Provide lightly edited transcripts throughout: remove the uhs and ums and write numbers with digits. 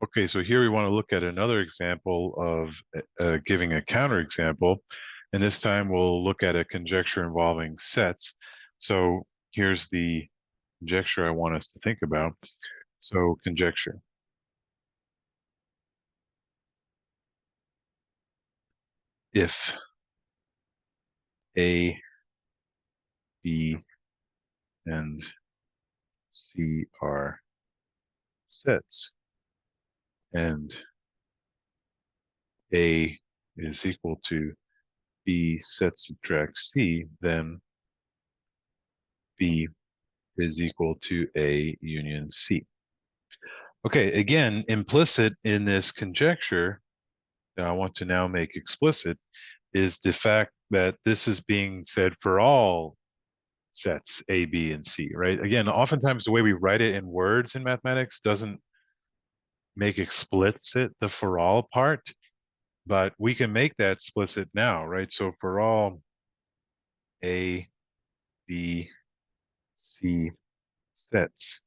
Okay, so here we want to look at another example of giving a counterexample, and this time we'll look at a conjecture involving sets. So here's the conjecture I want us to think about. So conjecture. If A, B, and C are sets, and A is equal to B set subtract C, then B is equal to A union C. Okay, again, implicit in this conjecture that I want to now make explicit is the fact that this is being said for all sets A, B, and C, right? Again, oftentimes the way we write it in words in mathematics doesn't make explicit the for all part, but we can make that explicit now, right? So for all A, B, C sets,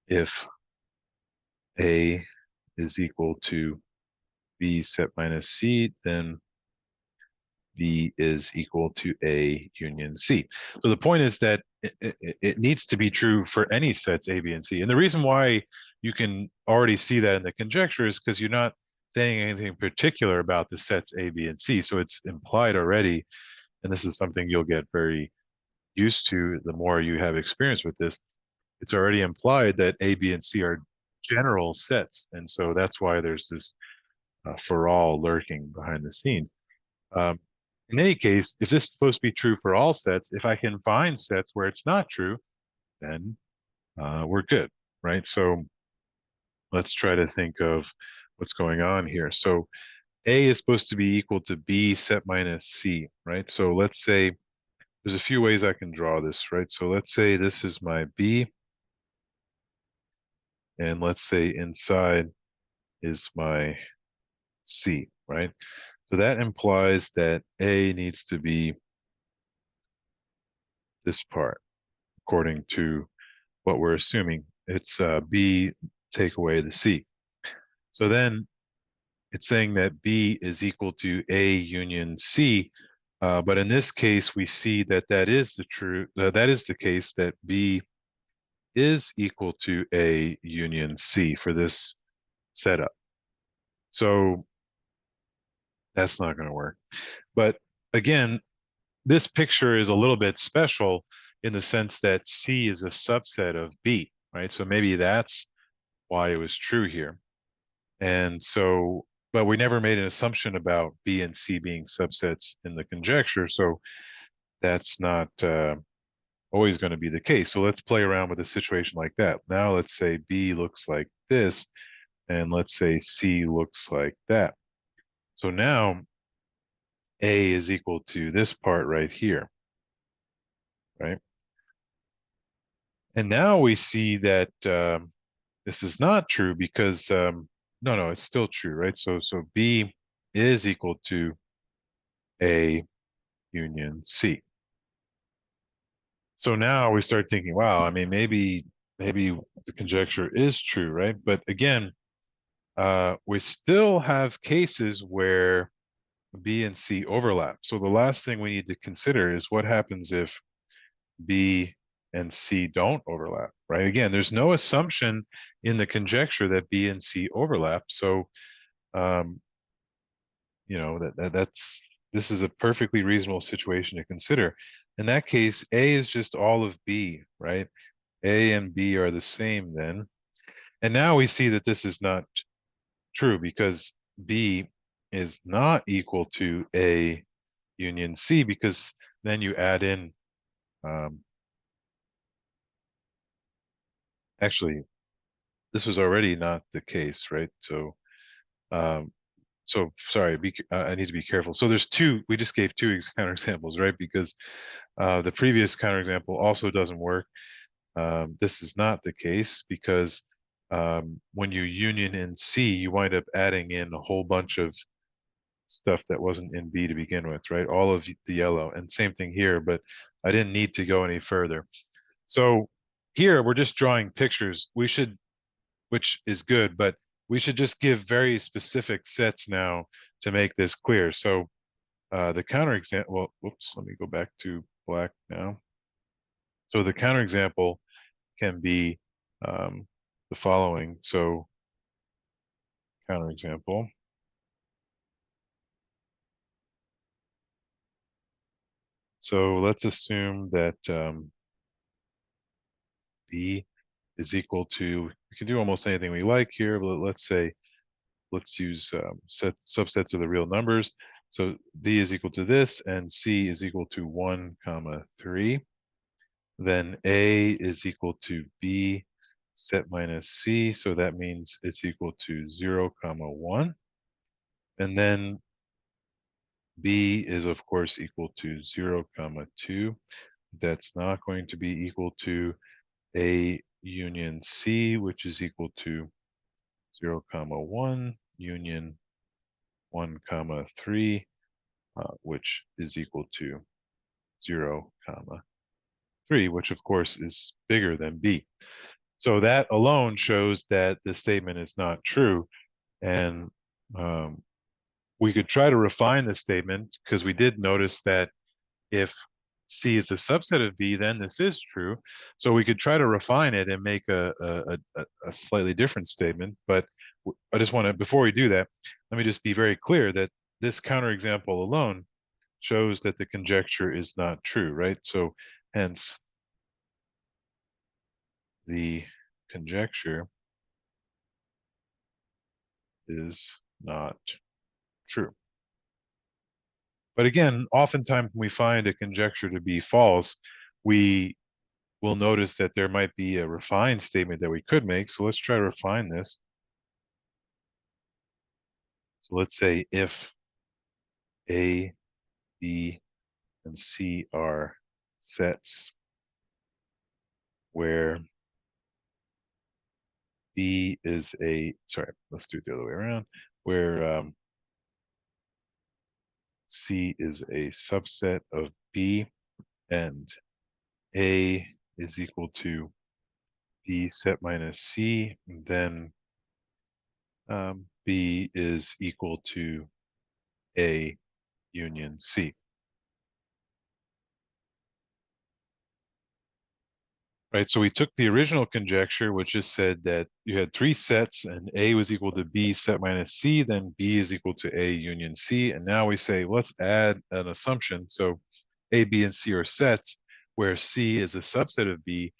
if A is equal to B set minus C, then B is equal to A union C. So the point is that it needs to be true for any sets A, B, and C. And the reason why you can already see that in the conjecture is because you're not saying anything particular about the sets A, B, and C. So it's implied already. And this is something you'll get very used to the more you have experience with this. It's already implied that A, B, and C are general sets. And so that's why there's this for all lurking behind the scene. Um, in any case, if this is supposed to be true for all sets, if I can find sets where it's not true, then we're good, right? So let's try to think of what's going on here. So A is supposed to be equal to B set minus C, right? So let's say there's a few ways I can draw this, right? So let's say this is my B, and let's say inside is my C, right? So that implies that A needs to be this part, according to what we're assuming. It's B take away the C. So then it's saying that B is equal to A union C. But in this case, we see that that is the case that B is equal to A union C for this setup. So that's not going to work. But again, this picture is a little bit special in the sense that C is a subset of B, right? So maybe that's why it was true here. And so, but we never made an assumption about B and C being subsets in the conjecture. So that's not always going to be the case. So let's play around with a situation like that. Now let's say B looks like this, and let's say C looks like that. So now A is equal to this part right here, right? And now we see that this is not true because no, it's still true, right? So B is equal to A union C. So now we start thinking, wow, I mean, maybe the conjecture is true, right? But again, we still have cases where B and C overlap. So the last thing we need to consider is what happens if B and C don't overlap, right? Again, there's no assumption in the conjecture that B and C overlap. So, um, you know, this is a perfectly reasonable situation to consider. In that case, A is just all of B, right? A and B are the same then. And now we see that this is not true because B is not equal to A union C, because then you add in, actually, this was already not the case, right? So, um, so sorry, I need to be careful. So there's two, we just gave two counterexamples, right? Because the previous counterexample also doesn't work. This is not the case because when you union in C, you wind up adding in a whole bunch of stuff that wasn't in B to begin with, right? All of the yellow, and same thing here, but I didn't need to go any further. So here we're just drawing pictures. We should which is good, but we should just give very specific sets now to make this clear. So the counterexample, well, whoops, let me go back to black now. So the counterexample can be the following. So counterexample. So let's assume that B is equal to, we can do almost anything we like here, but let's say, let's use subsets of the real numbers. So B is equal to this, and C is equal to 1, comma 3. Then A is equal to B set minus C, so that means it's equal to 0, comma 1. And then B is of course equal to 0, comma 2. That's not going to be equal to A union C, which is equal to 0, comma 1 union 1, comma 3, which is equal to 0, comma 3, which of course is bigger than B. So that alone shows that the statement is not true. And we could try to refine the statement, because we did notice that if C is a subset of B, then this is true. So we could try to refine it and make a slightly different statement. But I just want to, before we do that, let me just be very clear that this counterexample alone shows that the conjecture is not true, right? So hence the conjecture is not true. But again, oftentimes when we find a conjecture to be false, we will notice that there might be a refined statement that we could make. So let's try to refine this. So let's say if A, B, and C are sets where B is a, sorry, let's do it the other way around, where C is a subset of B and A is equal to B set minus C, then B is equal to A union C. Right, so we took the original conjecture, which just said that you had 3 sets and A was equal to B set minus C, then B is equal to A union C. And now we say, let's add an assumption. So A, B, and C are sets where C is a subset of B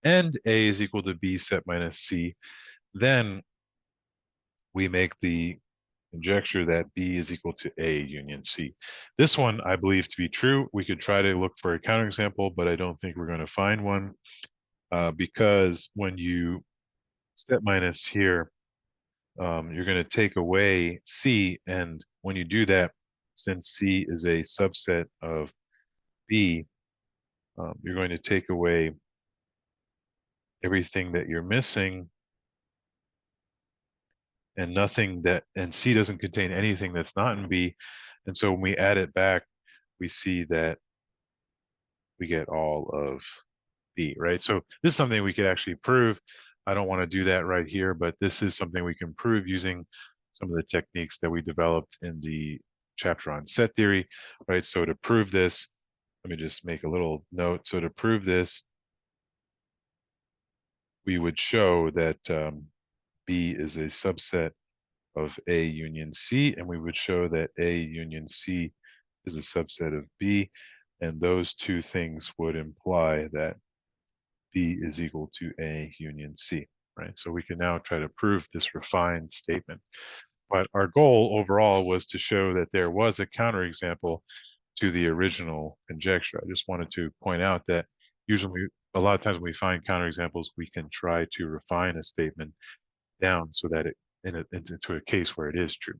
and A is equal to B set minus C. Then we make the conjecture that B is equal to A union C. This one I believe to be true. We could try to look for a counterexample, but I don't think we're going to find one. Because when you set minus here, you're going to take away C, and when you do that, since C is a subset of B, you're going to take away everything that you're missing, and nothing that, and C doesn't contain anything that's not in B, and so when we add it back, we see that we get all of B, right? So this is something we could actually prove. I don't want to do that right here, but this is something we can prove using some of the techniques that we developed in the chapter on set theory, right? So to prove this, let me just make a little note. So to prove this, we would show that B is a subset of A union C, and we would show that A union C is a subset of B, and those two things would imply that B is equal to A union C, right? So we can now try to prove this refined statement. But our goal overall was to show that there was a counterexample to the original conjecture. I just wanted to point out that usually, a lot of times when we find counterexamples, we can try to refine a statement down so that it into a case where it is true.